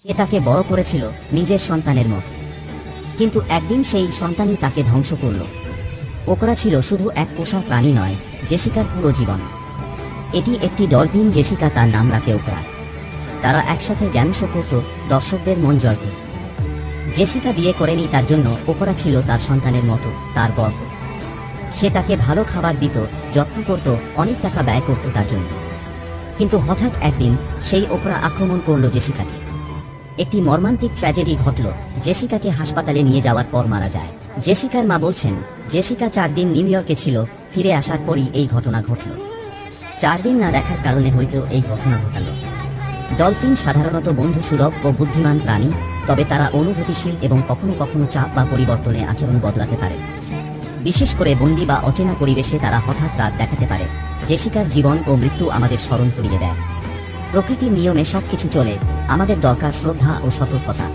সে তাকে বড় করেছিল নিজের সন্তানের মতো, কিন্তু একদিন সেই সন্তানই তাকে ধ্বংস করল। ওকরা ছিল শুধু এক পোষা প্রাণী নয়, জেসিকার পুরো জীবন। এটি একটি ডলফিন, জেসিকা তার নাম রাখে ওকরা। তারা একসাথে জ্ঞান শো করত, দর্শকদের মন জয় করত। জেসিকা বিয়ে করেনি তার জন্য, ওকরা ছিল তার সন্তানের মতো, তার গর্ব। সে তাকে ভালো খাবার দিত, যত্ন করত, অনেক টাকা ব্যয় করত তার জন্য। কিন্তু হঠাৎ একদিন সেই ওকরা আক্রমণ করল জেসিকাকে। একটি মর্মান্তিক ট্র্যাজেডি ঘটল। জেসিকাকে হাসপাতালে নিয়ে যাওয়ার পর মারা যায়। জেসিকার মা বলছেন, জেসিকা 4 দিন নিউ ইয়র্কে ছিল, ফিরে আসার পরই এই ঘটনা ঘটল। 4 দিন না দেখার কারণে হয়তো এই ঘটনা ঘটাল। ডলফিন সাধারণত বন্ধু সুলভ ও বুদ্ধিমান প্রাণী, তবে তারা অনুভূতিশীল এবং কখনো কখনো চাপ বা পরিবর্তনে আচরণ বদলাতে পারে। বিশেষ করে বন্দি বা অচেনা পরিবেশে তারা হঠাৎ রাগ দেখাতে পারে। জেসিকার জীবন ও মৃত্যু আমাদের স্মরণ করিয়ে দেয়, প্রকৃতির নিয়মে সবকিছু চলে, আমাদের দরকার শ্রদ্ধা ও সতর্কতা।